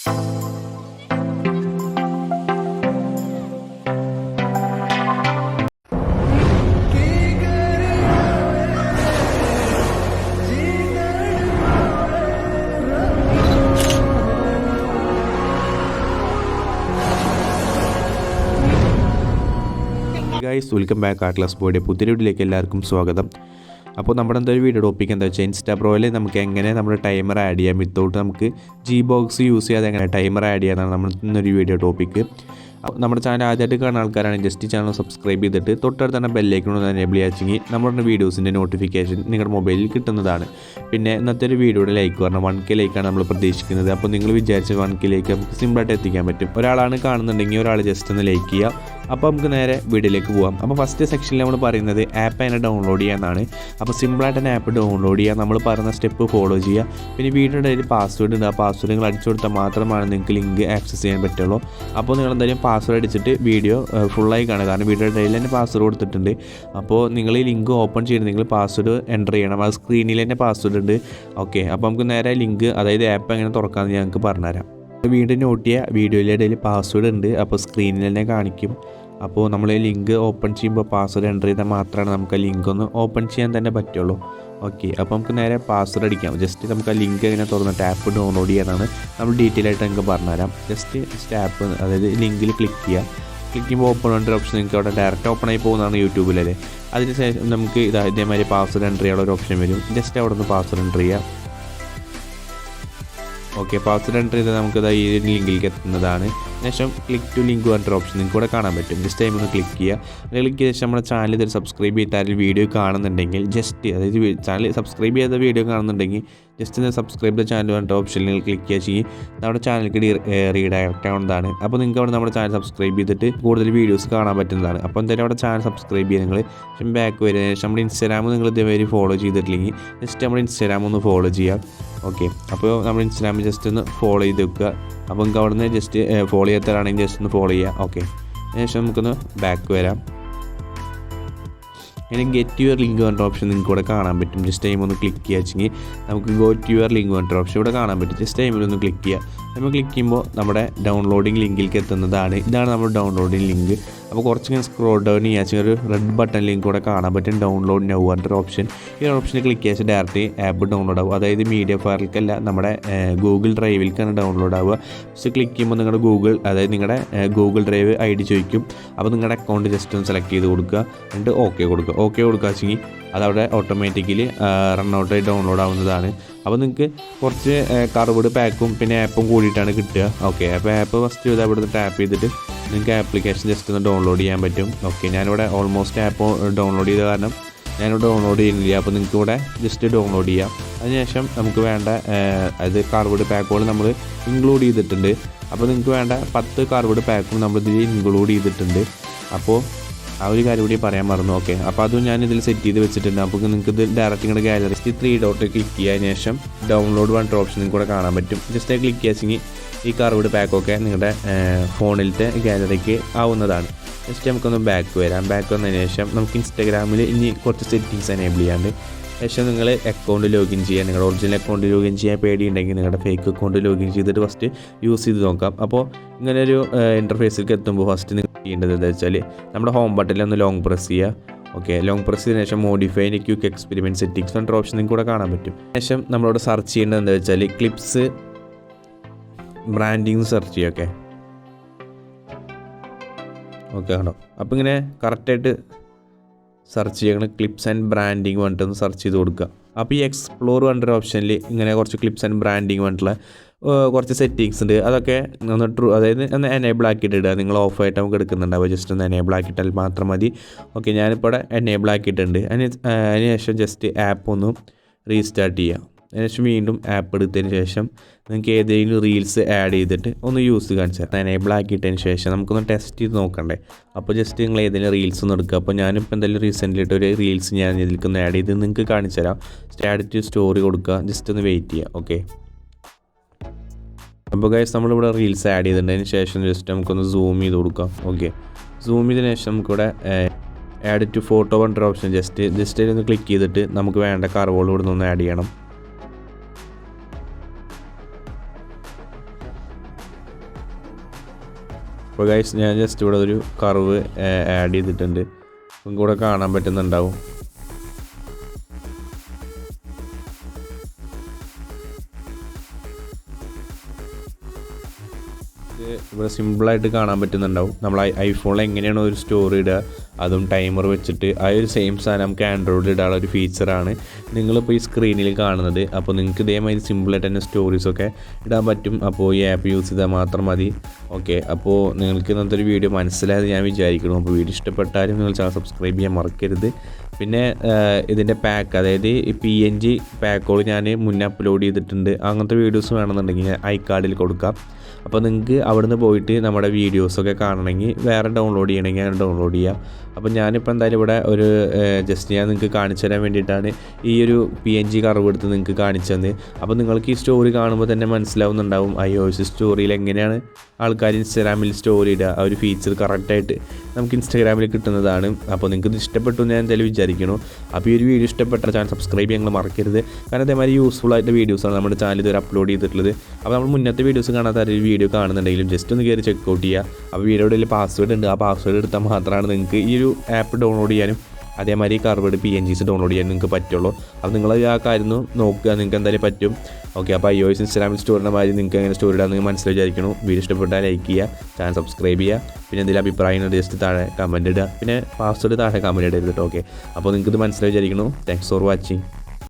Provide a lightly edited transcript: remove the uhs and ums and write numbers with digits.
Guys, welcome back atlas ബോയുടെ പുതിയ വീഡിയോയിലേക്ക് എല്ലാവർക്കും സ്വാഗതം. അപ്പോൾ നമ്മുടെ എന്തൊരു വീഡിയോ ടോപ്പിക് എന്താ വെച്ചാൽ ഇൻസ്റ്റാ പ്രോയിൽ നമുക്ക് എങ്ങനെ നമ്മുടെ ടൈമർ ആഡ് ചെയ്യാം വിത്തൗട്ട് നമുക്ക് ബോക്സ് യൂസ് ചെയ്യാതെ എങ്ങനെ ടൈമർ ആഡ് ചെയ്യാനാണ് നമ്മൾ ഇന്നൊരു വീഡിയോ ടോപ്പിക്ക്. നമ്മുടെ ചാനൽ ആദ്യമായിട്ട് കാണുന്ന ആൾക്കാരാണ് ജസ്റ്റ് ചാനൽ സബ്സ്ക്രൈബ് ചെയ്തിട്ട് തൊട്ടടുത്ത് തന്നെ ബെല്ലൈക്കൺ ഒന്ന് എനേബിൾ ചെയ്യാച്ചെങ്കിൽ നമ്മുടെ വീഡിയോസിൻ്റെ നോട്ടിഫിക്കേഷൻ നിങ്ങളുടെ മൊബൈലിൽ കിട്ടുന്നതാണ്. പിന്നെ ഇന്നത്തെ ഒരു വീഡിയോയുടെ ലൈക്ക് പറഞ്ഞാൽ 1K ലൈക്കാണ് നമ്മൾ പ്രതീക്ഷിക്കുന്നത്. അപ്പോൾ നിങ്ങൾ വിചാരിച്ച 1K ലൈക്ക് നമുക്ക് സിമ്പിളായിട്ട് എത്തിക്കാൻ പറ്റും. ഒരാളാണ് കാണുന്നുണ്ടെങ്കിൽ ഒരാൾ ജസ്റ്റ് ഒന്ന് ലൈക്ക് ചെയ്യുക. അപ്പോൾ നമുക്ക് നേരെ വീഡിയോയിലേക്ക് പോകാം. അപ്പോൾ ഫസ്റ്റ് സെക്ഷനിൽ നമ്മൾ പറയുന്നത് ആപ്പ് എങ്ങനെ ഡൗൺലോഡ് ചെയ്യാനാണ്. അപ്പോൾ സിമ്പിളായിട്ട് തന്നെ ആപ്പ് ഡൗൺലോഡ് ചെയ്യുക. നമ്മൾ പറയുന്ന സ്റ്റെപ്പ് ഫോളോ ചെയ്യുക. പിന്നെ വീഡിയോയുടെ ഒരു പാസ്വേഡ് ഉണ്ട്. ആ പാസ്വേഡ് നിങ്ങൾ അടിച്ചു കൊടുത്താൽ മാത്രമാണ് നിങ്ങൾക്ക് ലിങ്ക് ആക്സസ് ചെയ്യാൻ പറ്റുള്ളൂ. അപ്പോൾ നിങ്ങൾ എന്തായാലും പാസ്വേഡ് അടിച്ചിട്ട് വീഡിയോ ഫുള്ളായി കാണുക. കാരണം വീഡിയോയുടെ ഇടയിൽ തന്നെ പാസ്വേഡ് കൊടുത്തിട്ടുണ്ട്. അപ്പോൾ നിങ്ങൾ ഈ ലിങ്ക് ഓപ്പൺ ചെയ്യണമെങ്കിൽ പാസ്വേഡ് എൻ്റർ ചെയ്യണം. അത് സ്ക്രീനിൽ തന്നെ പാസ്വേഡ് ഉണ്ട്. ഓക്കെ, അപ്പോൾ നമുക്ക് നേരെ ലിങ്ക്, അതായത് ആപ്പ് എങ്ങനെ തുറക്കാമെന്ന് ഞങ്ങൾക്ക് പറഞ്ഞുതരാം. വീണ്ടും നോട്ട് ചെയ്യുക, വീഡിയോയിലെ ഇടയിൽ പാസ്വേഡ് ഉണ്ട്. അപ്പോൾ സ്ക്രീനിൽ തന്നെ കാണിക്കും. അപ്പോൾ നമ്മൾ ലിങ്ക് ഓപ്പൺ ചെയ്യുമ്പോൾ പാസ്വേഡ് എൻ്റർ ചെയ്താൽ മാത്രമാണ് നമുക്ക് ആ ലിങ്ക് ഒന്ന് ഓപ്പൺ ചെയ്യാൻ തന്നെ പറ്റുള്ളൂ. ഓക്കെ, അപ്പോൾ നമുക്ക് നേരെ പാസ്വേഡ് അടിക്കാം. ജസ്റ്റ് നമുക്ക് ആ ലിങ്ക് എങ്ങനെ തുറന്നിട്ട് ആപ്പ് ഡൗൺലോഡ് ചെയ്യാനാണ് നമ്മൾ ഡീറ്റെയിൽ ആയിട്ട് നിങ്ങൾക്ക് പറഞ്ഞുതരാം. ജസ്റ്റ് ആപ്പ്, അതായത് ലിങ്കിൽ ക്ലിക്ക് ചെയ്യുക. ക്ലിക്ക് ചെയ്യുമ്പോൾ ഓപ്പൺ വേണ്ട ഓപ്ഷൻ നിങ്ങൾക്ക് അവിടെ ഡയറക്റ്റ് ഓപ്പൺ ആയി പോകുന്നതാണ് യൂട്യൂബിലല്ലേ. അതിനുശേഷം നമുക്ക് ഇതേമാതിരി പാസ്വേഡ് എൻ്റർ ചെയ്യാനുള്ള ഒരു ഓപ്ഷൻ വരും. ജസ്റ്റ് അവിടെ നിന്ന് പാസ്വേഡ് എൻ്റർ ചെയ്യുക. ഓക്കെ, പാസ്വേഡ് എൻ്റർ ചെയ്താൽ നമുക്കത് ഈ ലിങ്കിലേക്ക് എത്തുന്നതാണ്. ശേഷം ക്ലിക്ക് ടു ലിങ്ക് പറഞ്ഞൊരു ഓപ്ഷൻ നിങ്ങൾക്ക് ഇവിടെ കാണാൻ പറ്റും. ജസ്റ്റ് ടൈം ഒന്ന് ക്ലിക്ക് ചെയ്യുക. ക്ലിക്ക് ചെയ്ത ശേഷം നമ്മുടെ ചാനൽ ഇതിൽ സബ്സ്ക്രൈബ് ചെയ്താൽ വീഡിയോ കാണുന്നുണ്ടെങ്കിൽ ജസ്റ്റ്, അതായത് ചാനൽ സബ്സ്ക്രൈബ് ചെയ്ത വീഡിയോ കാണുന്നുണ്ടെങ്കിൽ ജസ്റ്റ് സബ്സ്ക്രൈബ് ദ ചാനൽ പറഞ്ഞ ഓപ്ഷനിൽ നിങ്ങൾ ക്ലിക്ക് ചെയ്യുക ചെയ്യും. നമ്മുടെ ചാനലിലേക്ക് റീഡയറക്റ്റ് ആവുന്നതാണ്. അപ്പോൾ നിങ്ങൾക്ക് അവിടെ നമ്മുടെ ചാനൽ സബ്സ്ക്രൈബ് ചെയ്തിട്ട് കൂടുതൽ വീഡിയോസ് കാണാൻ പറ്റുന്നതാണ്. അപ്പോൾ എന്തായാലും അവിടെ ചാനൽ സബ്സ്ക്രൈബ് ചെയ്യുക. നിങ്ങൾ ശേഷം ബാക്ക് വരിക. ശേഷം നമ്മുടെ ഇൻസ്റ്റാഗ്രാം നിങ്ങൾ ഇതേമാതിരി ഫോളോ ചെയ്തിട്ടില്ലെങ്കിൽ ജസ്റ്റ് നമ്മുടെ ഇൻസ്റ്റാഗ്രാം ഒന്ന് ഫോളോ ചെയ്യുക. ഓക്കെ, അപ്പോൾ നമ്മൾ ഇൻസ്റ്റാഗ്രാമിൽ ജസ്റ്റ് ഒന്ന് ഫോളോ ചെയ്ത് വെക്കുക. അപ്പോൾ നിങ്ങൾക്ക് അവിടെ നിന്ന് ജസ്റ്റ് ഫോളോ ചെയ്യാത്തവരാണെങ്കിൽ ജസ്റ്റ് ഒന്ന് ഫോളോ ചെയ്യുക. ഓക്കെ, ശേഷം നമുക്കൊന്ന് ബാക്ക് വരാം. ഇനി ഗെറ്റ് യുവർ ലിങ്ക് പറഞ്ഞ ഓപ്ഷൻ നിങ്ങൾക്ക് ഇവിടെ കാണാൻ പറ്റും. ജസ്റ്റ് ടൈം ഒന്ന് ക്ലിക്ക് ചെയ്യുക വെച്ചെങ്കിൽ നമുക്ക് ഗോ ടു യുവർ ലിങ്ക് പറഞ്ഞ ഓപ്ഷൻ ഇവിടെ കാണാൻ പറ്റും. ജസ്റ്റ് ടൈമിൽ ഒന്ന് ക്ലിക്ക് ചെയ്യുക. നമ്മൾ ക്ലിക്ക് ചെയ്യുമ്പോൾ നമ്മുടെ ഡൗൺലോഡിങ് ലിങ്കിലേക്ക് എത്തുന്നതാണ്. ഇതാണ് നമ്മുടെ ഡൗൺലോഡിങ് ലിങ്ക്. അപ്പോൾ കുറച്ചിങ്ങനെ സ്ക്രോൾ ഡൗൺ ചെയ്യുക, ഒരു റെഡ് ബട്ടൺ ലിങ്ക് കൂടെ കാണാൻ പറ്റും. ഡൗൺലോഡ് നൗ പറഞ്ഞൊരു ഓപ്ഷൻ. ഈ ഓപ്ഷനിൽ ക്ലിക്ക് ചെയ്യാൻ ഡയറക്റ്റ് ആപ്പ് ഡൗൺലോഡ് ആവും. അതായത് മീഡിയ ഫയലിലേക്കല്ല, നമ്മുടെ ഗൂഗിൾ ഡ്രൈവിലേക്കാണ് ഡൗൺലോഡ് ആവുക. ജസ്റ്റ് ക്ലിക്ക് ചെയ്യുമ്പോൾ നിങ്ങളുടെ ഗൂഗിൾ ഡ്രൈവ് ID ചോദിക്കും. അപ്പോൾ നിങ്ങളുടെ അക്കൗണ്ട് ജസ്റ്റ് ഒന്ന് സെലക്ട് ചെയ്ത് കൊടുക്കുക. എന്നിട്ട് ഓക്കെ കൊടുക്കുക വെച്ചെങ്കിൽ അതവിടെ ഓട്ടോമാറ്റിക്കലി റണ്ണൗട്ടായി ഡൗൺലോഡ് ആവുന്നതാണ്. അപ്പോൾ നിങ്ങൾക്ക് കുറച്ച് കർവ്ഡ് പാക്കും പിന്നെ ആപ്പും കൂടിയിട്ടാണ് കിട്ടുക. ഓക്കെ, അപ്പോൾ ആപ്പ് ഫസ്റ്റ് ചെയ്ത് അവിടെ നിന്ന് ടാപ്പ് ചെയ്തിട്ട് നിങ്ങൾക്ക് ആപ്ലിക്കേഷൻ ജസ്റ്റ് ഒന്ന് ഡൗൺലോഡ് ചെയ്യാൻ പറ്റും. ഓക്കെ, ഞാനിവിടെ ഓൾമോസ്റ്റ് ആപ്പ് ഡൗൺലോഡ് ചെയ്ത കാരണം ഞാനിവിടെ ഡൗൺലോഡ് ചെയ്യുന്നില്ല. അപ്പോൾ നിങ്ങൾക്ക് ഇവിടെ ജസ്റ്റ് ഡൗൺലോഡ് ചെയ്യാം. അതിനുശേഷം നമുക്ക് വേണ്ട അത് കർവ്ഡ് പാക്കുകൾ നമ്മൾ ഇൻക്ലൂഡ് ചെയ്തിട്ടുണ്ട്. അപ്പോൾ നിങ്ങൾക്ക് വേണ്ട 10 കർവ്ഡ് പാക്കും നമ്മളിതിൽ ഇൻക്ലൂഡ് ചെയ്തിട്ടുണ്ട്. അപ്പോൾ ആ ഒരു കാര്യം കൂടി പറയാൻ മറന്നു. ഓക്കെ, അപ്പോൾ അതും ഞാൻ ഇതിൽ സെറ്റ് ചെയ്ത് വെച്ചിട്ടുണ്ട്. അപ്പോൾ നിങ്ങൾക്ക് ഇത് ഡയറക്റ്റ് നിങ്ങളുടെ ഗാലറി 3 ഡോട്ട് ക്ലിക്ക് ചെയ്തതിന് ശേഷം ഡൗൺലോഡ് പറഞ്ഞ ഓപ്ഷൻ നിങ്ങൾക്ക് കൂടെ കാണാൻ പറ്റും. ജസ്റ്റ് ക്ലിക്ക് ചെയ്യാച്ചെങ്കിൽ ഈ കർവ്ഡ് പാക്കൊക്കെ നിങ്ങളുടെ ഫോണിലത്തെ ഗാലറിക്ക് ആവുന്നതാണ്. ജസ്റ്റ് നമുക്കൊന്ന് ബാക്ക് വരാം. ബാക്ക് വന്നതിന് ശേഷം നമുക്ക് ഇൻസ്റ്റാഗ്രാമിൽ ഇനി കുറച്ച് സെറ്റിങ്സ് എനേബിൾ ചെയ്യാണ്ട്. ശേഷം നിങ്ങൾ അക്കൗണ്ട് ലോഗിൻ ചെയ്യുക. നിങ്ങളുടെ ഒറിജിനൽ അക്കൗണ്ട് ലോഗിൻ ചെയ്യാൻ പേടിയുണ്ടെങ്കിൽ നിങ്ങളുടെ ഫേക്ക് അക്കൗണ്ട് ലോഗിൻ ചെയ്തിട്ട് ഫസ്റ്റ് യൂസ് ചെയ്ത് നോക്കാം. അപ്പോൾ ഇങ്ങനെ ഒരു ഇൻ്റർഫേസിലേക്ക് എത്തുമ്പോൾ ഫസ്റ്റ് നിങ്ങൾ ചെയ്യേണ്ടത് എന്താ വെച്ചാൽ നമ്മുടെ ഹോം ബട്ടണിൽ ഒന്ന് ലോങ് പ്രസ് ചെയ്യുക. ഓക്കെ, ലോങ് പ്രസ് ചെയ്തതിനു ശേഷം മോഡിഫൈ ക്വിക്ക് എക്സ്പെരിമെൻറ്റ് സെറ്റിങ്സ് എன்ற ഓപ്ഷൻ നിങ്ങൾക്ക് കൂടെ കാണാൻ പറ്റും. ശേഷം നമ്മളോട് സെർച്ച് ചെയ്യേണ്ടത് എന്താ വെച്ചാൽ ക്ലിപ്സ് ബ്രാൻഡിങ് സെർച്ച് ചെയ്യുക. ഓക്കെ ആണോ? അപ്പോൾ ഇങ്ങനെ കറക്റ്റായിട്ട് സെർച്ച് ചെയ്യണം. ക്ലിപ്സ് ആൻഡ് ബ്രാൻഡിങ് പറഞ്ഞിട്ടൊന്ന് സെർച്ച് ചെയ്ത് കൊടുക്കുക. അപ്പോൾ ഈ എക്സ്പ്ലോർ പറഞ്ഞൊരു ഓപ്ഷനിൽ ഇങ്ങനെ കുറച്ച് ക്ലിപ്സ് ആൻഡ് ബ്രാൻഡിങ് പറഞ്ഞിട്ടുള്ള കുറച്ച് സെറ്റിങ്സ് ഉണ്ട്. അതൊക്കെ ഒന്ന് അതായത് ഒന്ന് എനേബിൾ ആക്കിയിട്ട് ഇടുക. നിങ്ങൾ ഓഫായിട്ട് നമുക്ക് എടുക്കുന്നുണ്ടാവുക. ജസ്റ്റ് ഒന്ന് എനേബിൾ ആക്കിയിട്ടാൽ മാത്രം മതി. ഓക്കെ, ഞാനിപ്പോൾ ഇവിടെ എനേബിൾ ആക്കിയിട്ടുണ്ട്. അതിനുശേഷം ജസ്റ്റ് ആപ്പ് ഒന്ന് റീസ്റ്റാർട്ട് ചെയ്യുക. അതിനുശേഷം വീണ്ടും ആപ്പ് എടുത്തതിന് ശേഷം നിങ്ങൾക്ക് ഏതെങ്കിലും റീൽസ് ആഡ് ചെയ്തിട്ട് ഒന്ന് യൂസ് കാണിച്ചാൽ എനേബിൾ ആക്കിയിട്ടതിന് ശേഷം നമുക്കൊന്ന് ടെസ്റ്റ് ചെയ്ത് നോക്കണ്ടേ. അപ്പോൾ ജസ്റ്റ് നിങ്ങൾ ഏതെങ്കിലും റീൽസ് ഒന്ന് എടുക്കുക. അപ്പോൾ ഞാനിപ്പോൾ എന്തായാലും റീസെൻ്റ്ലിയിട്ട് ഒരു റീൽസ് ഞാൻ ഇതിലേക്കൊന്ന് ആഡ് ചെയ്ത് നിങ്ങൾക്ക് കാണിച്ചു തരാം. ആഡ് ടു സ്റ്റോറി കൊടുക്കുക. ജസ്റ്റ് ഒന്ന് വെയിറ്റ് ചെയ്യുക. ഓക്കെ, അപ്പോൾ ഗൈസ് നമ്മളിവിടെ റീൽസ് ആഡ് ചെയ്തിട്ടുണ്ട്. അതിന് ശേഷം ജസ്റ്റ് നമുക്കൊന്ന് സൂം ചെയ്ത് കൊടുക്കാം. ഓക്കെ, സൂം ചെയ്തതിന് ശേഷം നമുക്കിവിടെ ആഡ് ടു ഫോട്ടോ പറഞ്ഞൊരു ഓപ്ഷൻ ജസ്റ്റ് ഒന്ന് ക്ലിക്ക് ചെയ്തിട്ട് നമുക്ക് വേണ്ട കർവുകൾ ഇവിടെ നിന്ന് ആഡ് ചെയ്യണം. അപ്പോൾ ഗൈസ് ഞാൻ ജസ്റ്റ് ഇവിടെ ഒരു കർവ് ആഡ് ചെയ്തിട്ടുണ്ട്, നിങ്ങൾക്ക് കൂടെ കാണാൻ പറ്റുന്നുണ്ടാവും. ഇവിടെ സിമ്പിളായിട്ട് കാണാൻ പറ്റുന്നുണ്ടാവും. നമ്മൾ ഐഫോണിൽ എങ്ങനെയാണോ ഒരു സ്റ്റോറി ഇടുക അതും ടൈമർ വെച്ചിട്ട് ആ ഒരു സെയിം സാധനം നമുക്ക് ആൻഡ്രോയിഡിൽ ഇടാനുള്ള ഒരു ഫീച്ചറാണ് നിങ്ങളിപ്പോൾ ഈ സ്ക്രീനിൽ കാണുന്നത്. അപ്പോൾ നിങ്ങൾക്ക് ഇതേമാതിരി സിമ്പിളായിട്ട് തന്നെ സ്റ്റോറീസൊക്കെ ഇടാൻ പറ്റും. അപ്പോൾ ഈ ആപ്പ് യൂസ് ചെയ്താൽ മാത്രം മതി. ഓക്കെ, അപ്പോൾ നിങ്ങൾക്ക് ഇന്നത്തെ ഒരു വീഡിയോ മനസ്സിലായത് ഞാൻ വിചാരിക്കുന്നു. അപ്പോൾ വീഡിയോ ഇഷ്ടപ്പെട്ടാലും നിങ്ങൾ ചാനൽ സബ്സ്ക്രൈബ് ചെയ്യാൻ മറക്കരുത്. പിന്നെ ഇതിൻ്റെ പാക്ക്, അതായത് ഈ PNG പാക്കുകൾ ഞാൻ മുന്നേ അപ്ലോഡ് ചെയ്തിട്ടുണ്ട്. അങ്ങനത്തെ വീഡിയോസ് വേണമെന്നുണ്ടെങ്കിൽ ഞാൻ ഐകാർഡിൽ കൊടുക്കാം. അപ്പോൾ നിങ്ങൾക്ക് അവിടുന്ന് പോയിട്ട് നമ്മുടെ വീഡിയോസൊക്കെ കാണണമെങ്കിൽ വേറെ ഡൗൺലോഡ് ചെയ്യണമെങ്കിൽ അങ്ങനെ ഡൗൺലോഡ് ചെയ്യാം. അപ്പോൾ ഞാനിപ്പോൾ എന്തായാലും ഇവിടെ ഒരു ജസ്റ്റ് ഞാൻ നിങ്ങൾക്ക് കാണിച്ചു തരാൻ വേണ്ടിയിട്ടാണ് ഈ ഒരു PNG കർവ് എടുത്ത് നിങ്ങൾക്ക് കാണിച്ചു തന്നത്. അപ്പോൾ നിങ്ങൾക്ക് ഈ സ്റ്റോറി കാണുമ്പോൾ തന്നെ മനസ്സിലാവുന്നുണ്ടാവും iOS സ്റ്റോറിയിൽ എങ്ങനെയാണ് ആൾക്കാർ ഇൻസ്റ്റാഗ്രാമിൽ സ്റ്റോറി ഇടുക. ആ ഒരു ഫീച്ചർ കറക്റ്റായിട്ട് നമുക്ക് ഇൻസ്റ്റാഗ്രാമിൽ കിട്ടുന്നതാണ്. അപ്പോൾ നിങ്ങൾക്ക് ഇത് ഇഷ്ടപ്പെട്ടു ഞാൻ എന്തായാലും വിചാരിക്കുന്നു. അപ്പോൾ ഈ ഒരു വീഡിയോ ഇഷ്ടപ്പെട്ട ചാനൽ സബ്സ്ക്രൈബ് ചെയ്യാൻ നിങ്ങൾ മറക്കരുത്. കാരണം അതേമാതിരി യൂസ്ഫുൾ ആയിട്ട് വീഡിയോസാണ് നമ്മുടെ ചാനൽ ഇതുവരെ അപ്ലോഡ് ചെയ്തിട്ടുള്ളത്. അപ്പോൾ നമ്മൾ മുന്നത്തെ വീഡിയോസ് കാണാത്ത ഒരു വീഡിയോ കാണുന്നുണ്ടെങ്കിലും ജസ്റ്റ് ഒന്ന് കയറി ചെക്കൗട്ട് ചെയ്യുക. അപ്പോൾ വീഡിയോയുടെ പാസ്വേഡ് ഉണ്ട്, ആ പാസ്വേഡ് എടുത്താൽ മാത്രമാണ് നിങ്ങൾക്ക് ഈ ഒരു ആപ്പ് ഡൗൺലോഡ് ചെയ്യാനും അതേമാതിരി കർവ്ഡ് PNGs ഡൗൺലോഡ് ചെയ്യാൻ നിങ്ങൾക്ക് പറ്റുള്ളൂ. അപ്പോൾ നിങ്ങൾ ആ കാര്യം നോക്കുക, നിങ്ങൾക്ക് എന്തായാലും പറ്റും. ഓക്കെ, അപ്പോൾ iOS ഇൻസ്റ്റാഗ്രാമിൽ സ്റ്റോറിൻ്റെ മാതിരി നിങ്ങൾക്ക് എങ്ങനെ സ്റ്റോറി ഇടാൻ നിങ്ങൾ മനസ്സിലായി വിചാരിക്കണം. വീഡിയോ ഇഷ്ടപ്പെട്ടാൽ ലൈക്ക് ചെയ്യുക, ചാനൽ സബ്സ്ക്രൈബ് ചെയ്യുക. പിന്നെ എന്തെങ്കിലും അഭിപ്രായങ്ങൾ ജസ്റ്റ് താഴെ കമൻറ്റ് ഇടുക. പിന്നെ പാസ്വേഡ് താഴെ കമൻറ്റ് ഇടരുത്. ഓക്കെ, അപ്പോൾ നിങ്ങൾക്ക് ഇത് മനസ്സിലായി വിചാരിക്കണം. Thanks for watching.